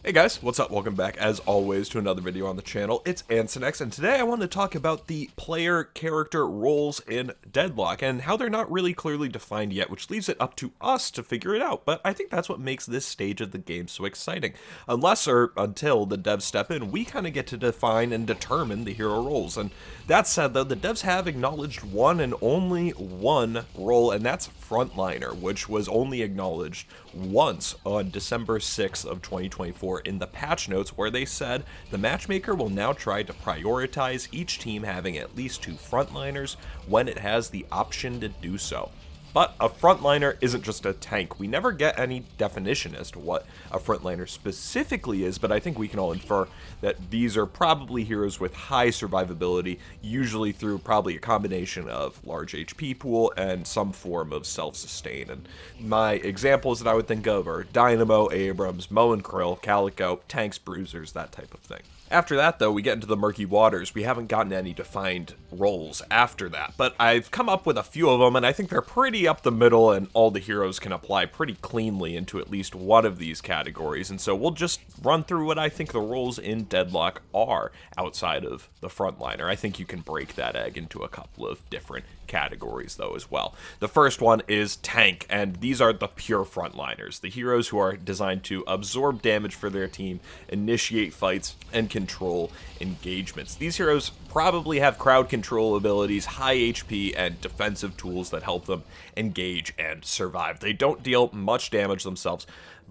Hey guys, what's up? Welcome back as always to another video on the channel. It's Ansonex, and today I want to talk about the player character roles in Deadlock and how they're not really clearly defined yet, which leaves it up to us to figure it out. But I think that's what makes this stage of the game so exciting. Unless or until the devs step in, we kind of get to define and determine the hero roles. And that said, though, the devs have acknowledged one and only one role, and that's Frontliner, which was only acknowledged once on December 6th of 2024 in the patch notes, where they said the matchmaker will now try to prioritize each team having at least 2 frontliners when it has the option to do so. But a frontliner isn't just a tank. We never get any definition as to what a frontliner specifically is, but I think we can all infer that these are probably heroes with high survivability, usually through probably a combination of large HP pool and some form of self-sustain. And my examples that I would think of are Dynamo, Abrams, Moe and Krill, Calico, tanks, bruisers, that type of thing. After that, though, we get into the murky waters. We haven't gotten any defined roles after that, but I've come up with a few of them, and I think they're pretty up the middle, and all the heroes can apply pretty cleanly into at least one of these categories. And so we'll just run through what I think the roles in Deadlock are outside of the frontliner. I think you can break that egg into a couple of different categories though as well. The first one is tank, and these are the pure frontliners, the heroes who are designed to absorb damage for their team, initiate fights, and control engagements. These heroes probably have crowd control abilities, high HP, and defensive tools that help them engage and survive. They don't deal much damage themselves,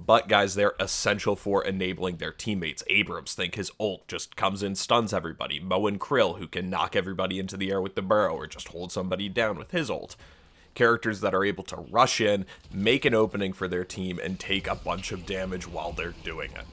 but guys, they're essential for enabling their teammates. Abrams, think his ult just comes in, stuns everybody. Moe and Krill, who can knock everybody into the air with the burrow or just hold somebody down with his ult. Characters that are able to rush in, make an opening for their team, and take a bunch of damage while they're doing it.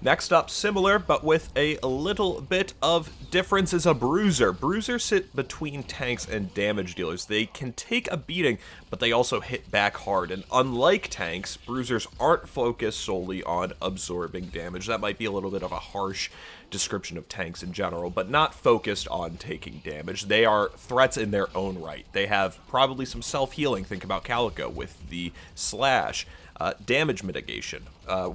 Next up, similar, but with a little bit of difference, is a Bruiser. Bruisers sit between tanks and damage dealers. They can take a beating, but they also hit back hard. And unlike tanks, Bruisers aren't focused solely on absorbing damage. That might be a little bit of a harsh description of tanks in general, but not focused on taking damage. They are threats in their own right. They have probably some self-healing. Think about Calico with the slash. Damage mitigation,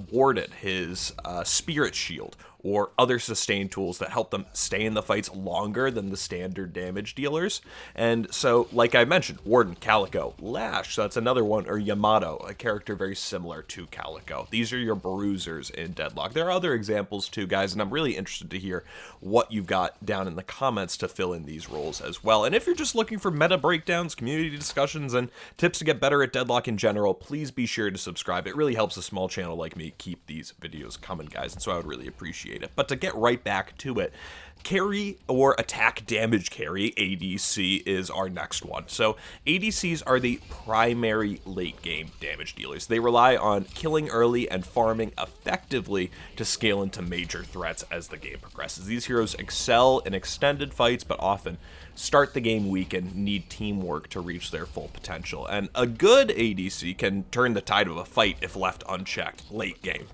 Warden, his spirit shield, or other sustain tools that help them stay in the fights longer than the standard damage dealers. And so, like I mentioned, Warden, Calico, Lash, so that's another one, or Yamato, a character very similar to Calico. These are your bruisers in Deadlock. There are other examples too, guys, and I'm really interested to hear what you've got down in the comments to fill in these roles as well. And if you're just looking for meta breakdowns, community discussions, and tips to get better at Deadlock in general, please be sure to subscribe. It really helps a small channel like me keep these videos coming, guys, and so I would really appreciate it. But to get right back to it, carry or attack damage carry, ADC, is our next one. So ADCs are the primary late game damage dealers. They rely on killing early and farming effectively to scale into major threats as the game progresses. These heroes excel in extended fights, but often start the game weak and need teamwork to reach their full potential. And a good ADC can turn the tide of a fight if left unchecked late game.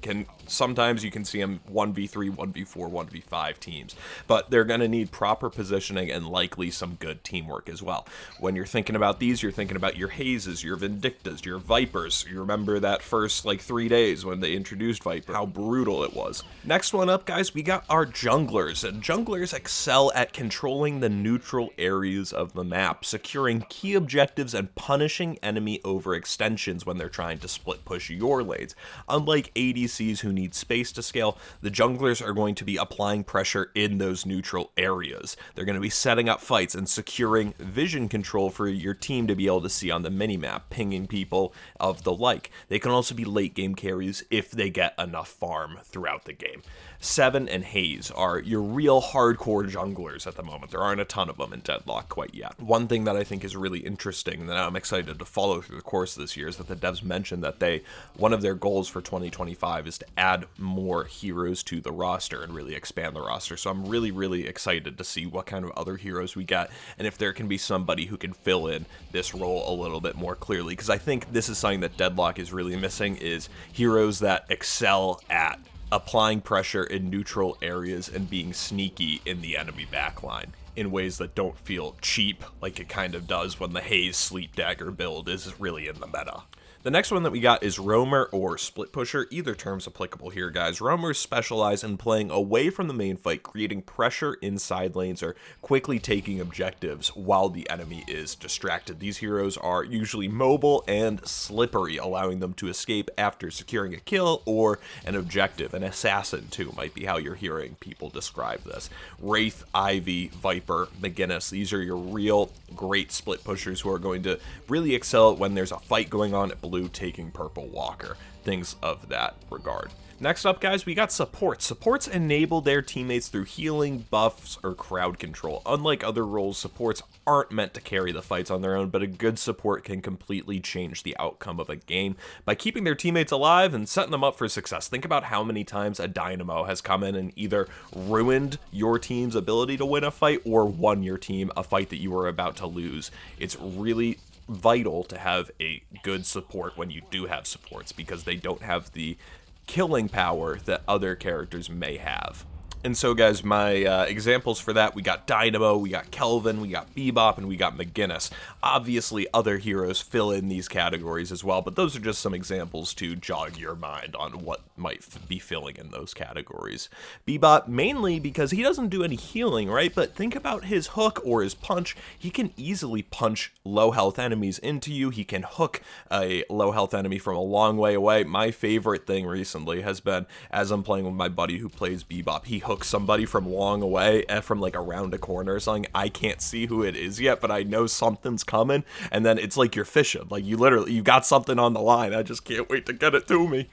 Sometimes you can see them 1v3, 1v4, 1v5 teams, but they're going to need proper positioning and likely some good teamwork as well. When you're thinking about these, you're thinking about your Hazes, your Vindictas, your Vipers. You remember that first 3 days when they introduced Viper, how brutal it was. Next one up, guys, we got our junglers, and junglers excel at controlling the neutral areas of the map, securing key objectives and punishing enemy overextensions when they're trying to split push your lanes. Unlike ADCs who need space to scale, the junglers are going to be applying pressure in those neutral areas. They're going to be setting up fights and securing vision control for your team to be able to see on the minimap, pinging people of the like. They can also be late game carries if they get enough farm throughout the game. Seven and Haze are your real hardcore junglers at the moment. There aren't a ton of them in Deadlock quite yet. One thing that I think is really interesting that I'm excited to follow through the course of this year is that the devs mentioned that one of their goals for 2025 is to add more heroes to the roster and really expand the roster. So I'm really excited to see what kind of other heroes we get and if there can be somebody who can fill in this role a little bit more clearly, because I think this is something that Deadlock is really missing, is heroes that excel at applying pressure in neutral areas and being sneaky in the enemy backline in ways that don't feel cheap like it kind of does when the Haze Sleep Dagger build is really in the meta. The next one that we got is Roamer or Split Pusher. Either term's applicable here, guys. Roamers specialize in playing away from the main fight, creating pressure in side lanes or quickly taking objectives while the enemy is distracted. These heroes are usually mobile and slippery, allowing them to escape after securing a kill or an objective. An assassin, too, might be how you're hearing people describe this. Wraith, Ivy, Viper, McGinnis, these are your real great split pushers who are going to really excel when there's a fight going on at blue taking purple Walker, things of that regard. Next up, guys, we got supports. Supports enable their teammates through healing, buffs, or crowd control. Unlike other roles, supports aren't meant to carry the fights on their own, but a good support can completely change the outcome of a game by keeping their teammates alive and setting them up for success. Think about how many times a Dynamo has come in and either ruined your team's ability to win a fight or won your team a fight that you were about to lose. It's really vital to have a good support when you do have supports, because they don't have the killing power that other characters may have. And so, guys, my examples for that, we got Dynamo, we got Kelvin, we got Bebop, and we got McGinnis. Obviously, other heroes fill in these categories as well, but those are just some examples to jog your mind on what might be filling in those categories. Bebop, mainly because he doesn't do any healing, right? But think about his hook or his punch. He can easily punch low-health enemies into you. He can hook a low-health enemy from a long way away. My favorite thing recently has been, as I'm playing with my buddy who plays Bebop, he hooks somebody from long away, from like around a corner or something. I can't see who it is yet, but I know something's coming, and then it's like you're fishing. Like you got something on the line. I just can't wait to get it to me.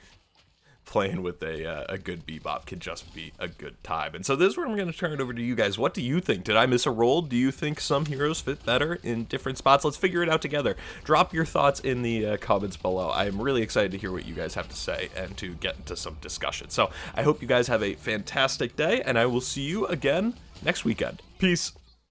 Playing with a good Bebop can just be a good time. And so this is where I'm going to turn it over to you guys. What do you think? Did I miss a role? Do you think some heroes fit better in different spots? Let's figure it out together. Drop your thoughts in the comments below. I am really excited to hear what you guys have to say and to get into some discussion. So I hope you guys have a fantastic day, and I will see you again next weekend. Peace.